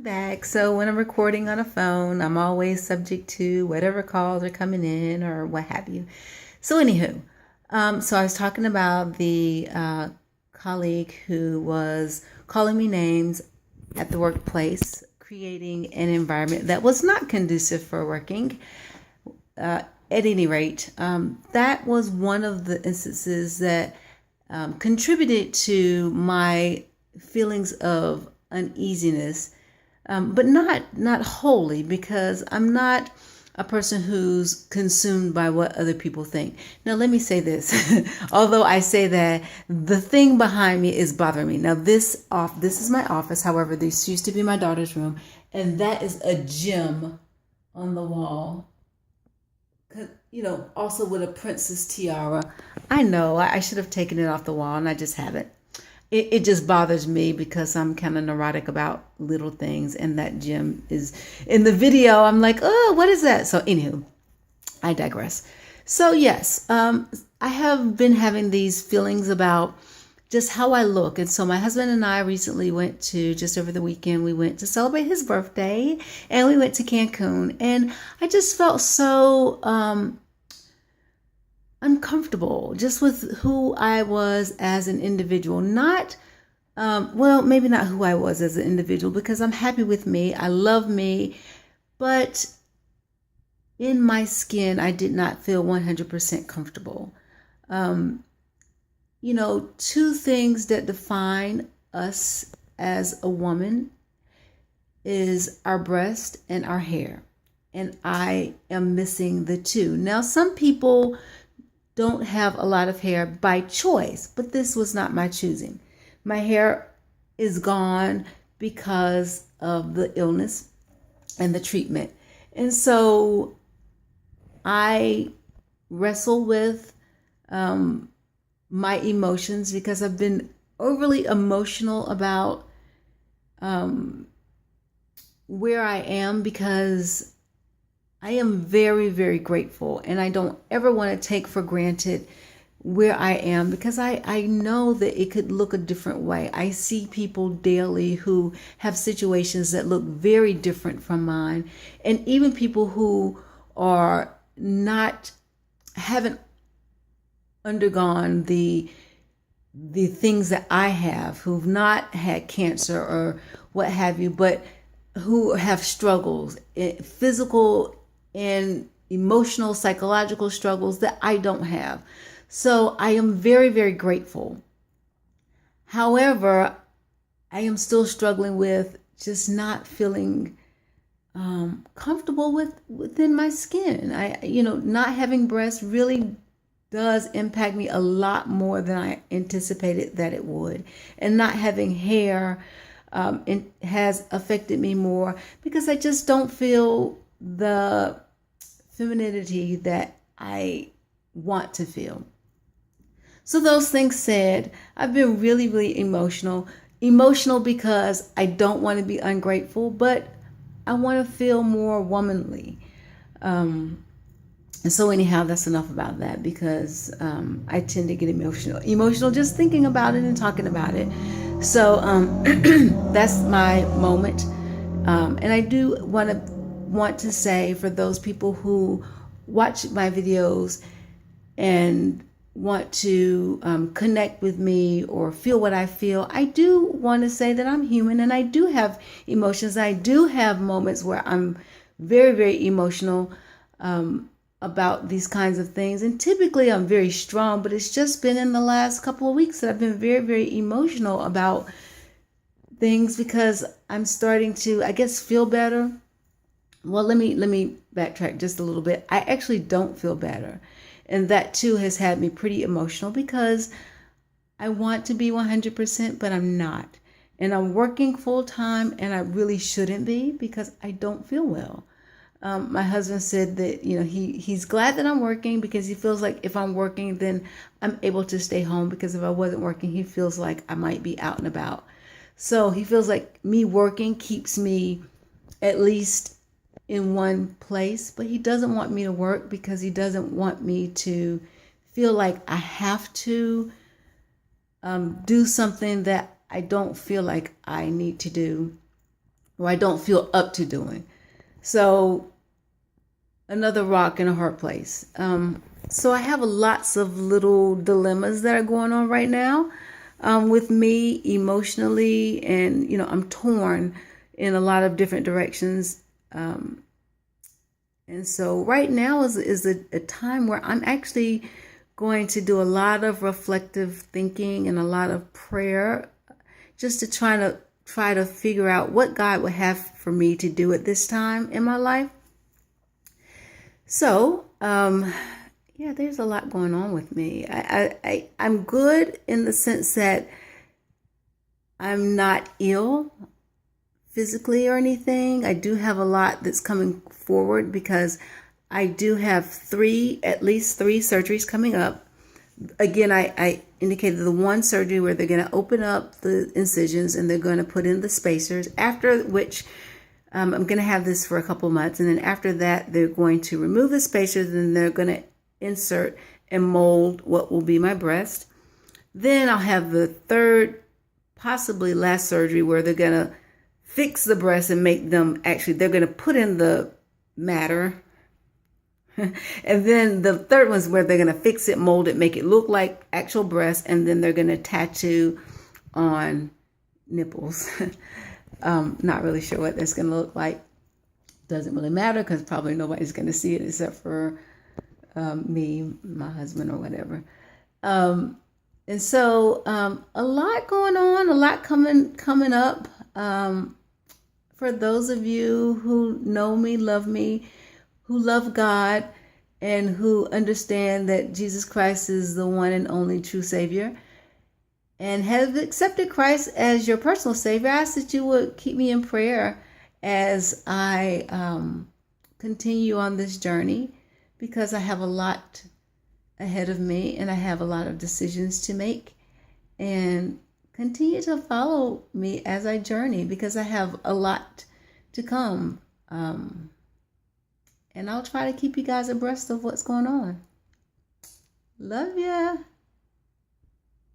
back. So when I'm recording on a phone, I'm always subject to whatever calls are coming in or what have you. So anywho, so I was talking about the colleague who was calling me names at the workplace, creating an environment that was not conducive for working. At any rate, that was one of the instances that contributed to my feelings of uneasiness, but not wholly, because I'm not a person who's consumed by what other people think. Now, let me say this. Although I say that, the thing behind me is bothering me. Now, this is my office. However, this used to be my daughter's room, and that is a gem on the wall. Also with a princess tiara. I know I should have taken it off the wall, and I just haven't. It just bothers me because I'm kind of neurotic about little things, and that gem is in the video. I'm like, oh, what is that? So anywho, I digress. So yes, I have been having these feelings about just how I look. And so my husband and I recently went to, just over the weekend, we went to celebrate his birthday, and we went to Cancun, and I just felt so uncomfortable just with who I was as an individual. Not, maybe not who I was as an individual, because I'm happy with me. I love me. But in my skin, I did not feel 100% comfortable. Two things that define us as a woman is our breast and our hair. And I am missing the two. Now, some people don't have a lot of hair by choice, but this was not my choosing. My hair is gone because of the illness and the treatment. And so I wrestle with my emotions, because I've been overly emotional about where I am, because I am very, very grateful, and I don't ever want to take for granted where I am, because I know that it could look a different way. I see people daily who have situations that look very different from mine, and even people who haven't undergone the things that I have, who've not had cancer or what have you, but who have struggles, physical and emotional, psychological struggles that I don't have. So I am very, very grateful. However, I am still struggling with just not feeling comfortable within my skin. Not having breasts really does impact me a lot more than I anticipated that it would. And not having hair it has affected me more, because I just don't feel the femininity that I want to feel. So those things said, I've been really, really emotional. Emotional because I don't want to be ungrateful, but I want to feel more womanly. And so anyhow, that's enough about that, because I tend to get emotional just thinking about it and talking about it. So that's my moment. And I do want to say, for those people who watch my videos and want to connect with me or feel what I feel, I do want to say that I'm human, and I do have emotions. I do have moments where I'm very, very emotional about these kinds of things. And typically I'm very strong, but it's just been in the last couple of weeks that I've been very, very emotional about things, because I'm starting to, I guess, feel better. Well, let me backtrack just a little bit. I actually don't feel better. And that too has had me pretty emotional, because I want to be 100%, but I'm not. And I'm working full time, and I really shouldn't be, because I don't feel well. My husband said that, he's glad that I'm working, because he feels like if I'm working, then I'm able to stay home, because if I wasn't working, he feels like I might be out and about. So he feels like me working keeps me at least in one place, but he doesn't want me to work, because he doesn't want me to feel like I have to do something that I don't feel like I need to do. or I don't feel up to doing. So another rock in a hard place. So I have lots of little dilemmas that are going on right now with me emotionally, and I'm torn in a lot of different directions. And so right now is a time where I'm actually going to do a lot of reflective thinking and a lot of prayer, just to try to figure out what God would have for me to do at this time in my life. So, yeah, there's a lot going on with me. I'm good in the sense that I'm not ill physically or anything. I do have a lot that's coming forward because I do have at least three surgeries coming up. Again, I indicated the one surgery where they're going to open up the incisions and they're going to put in the spacers, after which I'm going to have this for a couple months. And then after that, they're going to remove the spacers and they're going to insert and mold what will be my breast. Then I'll have the third, possibly last surgery where they're going to fix the breasts and make them, actually, they're going to put in the matter. And then the third one's where they're going to fix it, mold it, make it look like actual breasts, and then they're going to tattoo on nipples. Not really sure what that's going to look like. Doesn't really matter because probably nobody's going to see it except for me, my husband, or whatever. And so a lot going on, a lot coming up. For those of you who know me, who love God, and who understand that Jesus Christ is the one and only true Savior, and have accepted Christ as your personal Savior, I ask that you would keep me in prayer as I continue on this journey, because I have a lot ahead of me and I have a lot of decisions to make. And continue to follow me as I journey, because I have a lot to come. And I'll try to keep you guys abreast of what's going on. Love ya.